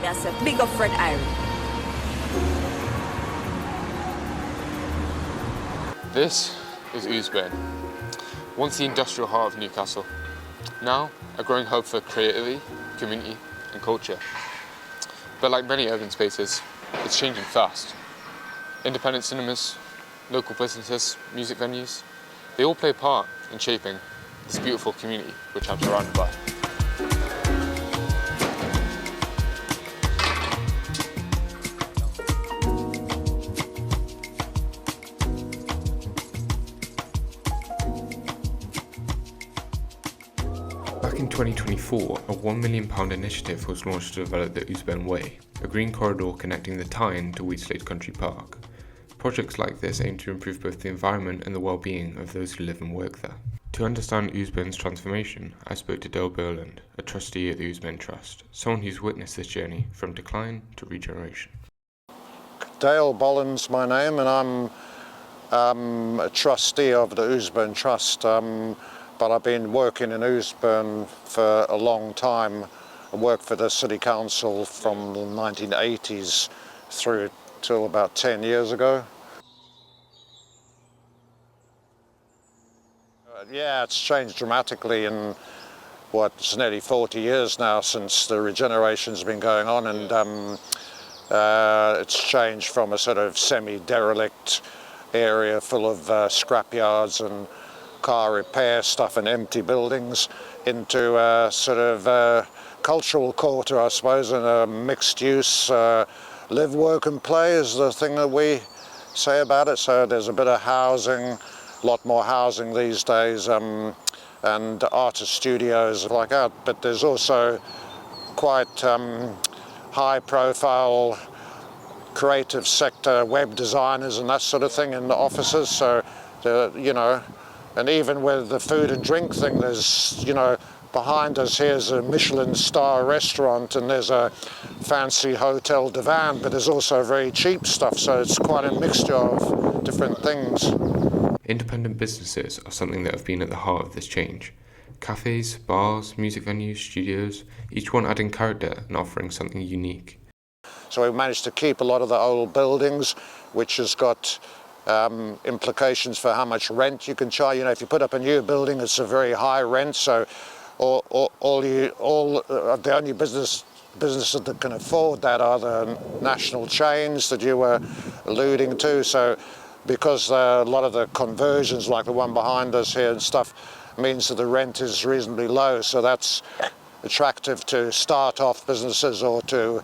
me, I said, big up friend Irene. This is Ouseburn, once the industrial heart of Newcastle, now a growing hub for creativity, community and culture. But like many urban spaces, it's changing fast. Independent cinemas, local businesses, music venues, they all play a part in shaping this beautiful community which I'm surrounded by. Back in 2024, a £1 million initiative was launched to develop the Ouseburn Way, a green corridor connecting the Tyne to Wheatslade Country Park. Projects like this aim to improve both the environment and the well-being of those who live and work there. To understand Ouseburn's transformation, I spoke to Dale Bolland, a trustee at the Ouseburn Trust, someone who's witnessed this journey from decline to regeneration. Dale Bolland's my name, and I'm a trustee of the Ouseburn Trust. But I've been working in Ouseburn for a long time. I worked for the City Council from the 1980s through till about 10 years ago. Yeah, it's changed dramatically in what's nearly 40 years now since the regeneration's been going on, and it's changed from a sort of semi-derelict area full of scrapyards and car repair stuff and empty buildings into a sort of cultural quarter, I suppose, and a mixed use live, work and play is the thing that we say about it. So there's a bit of housing, a lot more housing these days, and artist studios like that, but there's also quite high profile creative sector web designers and that sort of thing in the offices. So you know, and even with the food and drink thing, there's, you know, behind us here's a Michelin star restaurant and there's a fancy Hotel Divan, but there's also very cheap stuff, so it's quite a mixture of different things. Independent businesses are something that have been at the heart of this change. Cafes, bars, music venues, studios, each one adding character and offering something unique. So we've managed to keep a lot of the old buildings, which has got implications for how much rent you can charge. You know, if you put up a new building, it's a very high rent, so the only businesses that can afford that are the national chains that you were alluding to. So because a lot of the conversions, like the one behind us here and stuff, means that the rent is reasonably low, so that's attractive to start-off businesses or to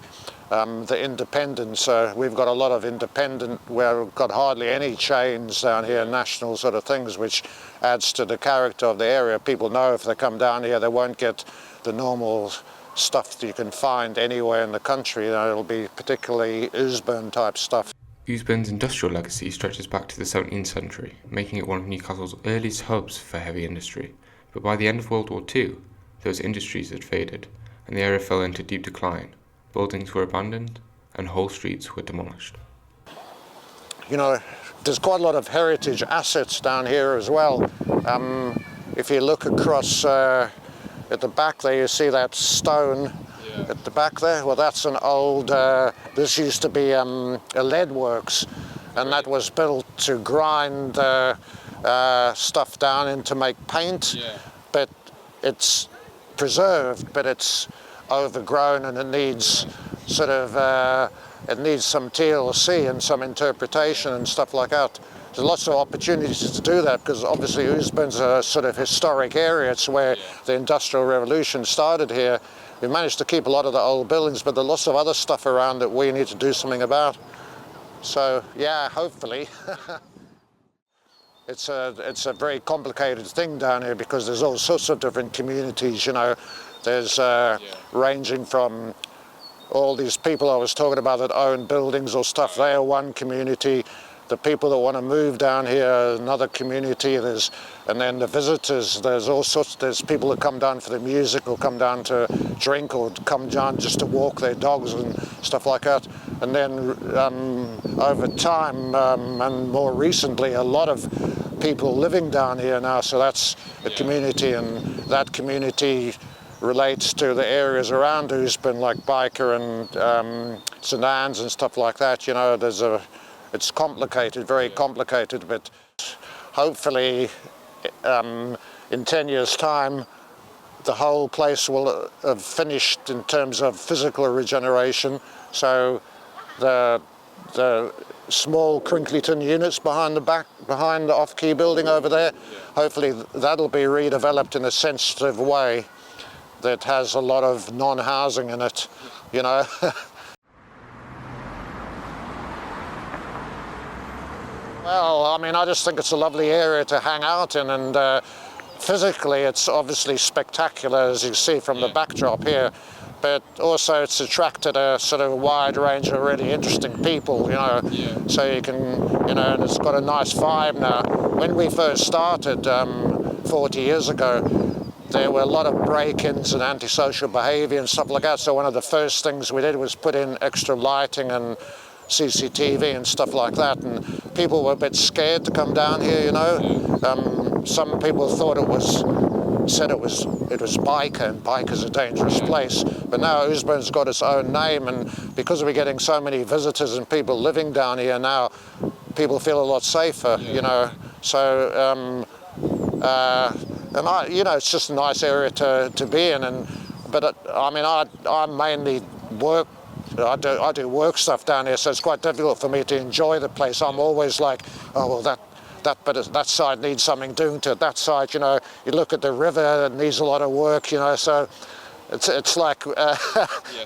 the independents. We've got a lot of independent, where we've got hardly any chains down here, national sort of things, which adds to the character of the area. People know if they come down here, they won't get the normal stuff that you can find anywhere in the country. You know, it'll be particularly Ouseburn type stuff. Ouseburn's industrial legacy stretches back to the 17th century, making it one of Newcastle's earliest hubs for heavy industry. But by the end of World War II, those industries had faded, and the area fell into deep decline. Buildings were abandoned and whole streets were demolished. You know, there's quite a lot of heritage assets down here as well. If you look across at the back there, you see that stone at the back there. Well, that's an old, this used to be a lead works, and that was built to grind stuff down and to make paint. But it's preserved, but it's overgrown, and it needs sort of it needs some TLC and some interpretation and stuff like that. There's lots of opportunities to do that, because obviously Ouseburn's a sort of historic area. It's where the Industrial Revolution started here. We managed to keep a lot of the old buildings, but there's lots of other stuff around that we need to do something about. So yeah, hopefully. It's a very complicated thing down here, because there's all sorts of different communities, you know. There's ranging from all these people I was talking about that own buildings or stuff, they are one community. The people that want to move down here are another community. And then the visitors, there's all sorts, there's people that come down for the music or come down to drink or come down just to walk their dogs and stuff like that. And then over time and more recently, a lot of people living down here now, so that's a community, and that community relates to the areas around Ouseburn, like Biker and St Anne's and stuff like that. You know, it's complicated, very complicated, but hopefully in 10 years' time, the whole place will have finished in terms of physical regeneration. So the small crinkly tin units behind the off-key building over there, hopefully that'll be redeveloped in a sensitive way that has a lot of non-housing in it, you know. Well, I mean, I just think it's a lovely area to hang out in, and physically it's obviously spectacular, as you see from the backdrop here, but also it's attracted a sort of wide range of really interesting people, you know, so you can, you know, and it's got a nice vibe now. When we first started 40 years ago, there were a lot of break-ins and antisocial behaviour and stuff like that, so one of the first things we did was put in extra lighting and CCTV and stuff like that, and people were a bit scared to come down here, you know. Some people thought said it was Biker, and Biker's a dangerous place, but now Ouseburn's got its own name, and because we're getting so many visitors and people living down here now, people feel a lot safer, you know. So and you know, it's just a nice area to be in, but I mean, I mainly work. I do work stuff down here, so it's quite difficult for me to enjoy the place. I'm always like, oh well, that side needs something doing to it. That side, you know, you look at the river, it needs a lot of work, you know. So it's like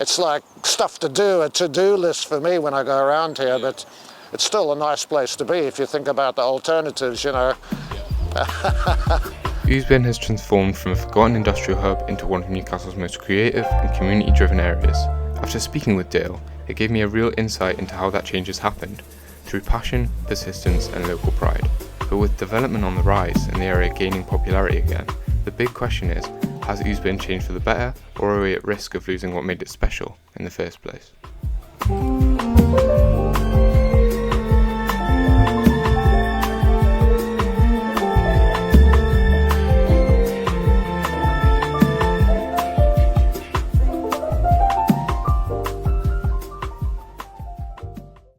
it's like stuff to do, a to-do list for me when I go around here. But it's still a nice place to be if you think about the alternatives, you know. Ouseburn has transformed from a forgotten industrial hub into one of Newcastle's most creative and community-driven areas. After speaking with Dale, it gave me a real insight into how that change has happened, through passion, persistence and local pride. But with development on the rise and the area gaining popularity again, the big question is, has Ouseburn changed for the better, or are we at risk of losing what made it special in the first place?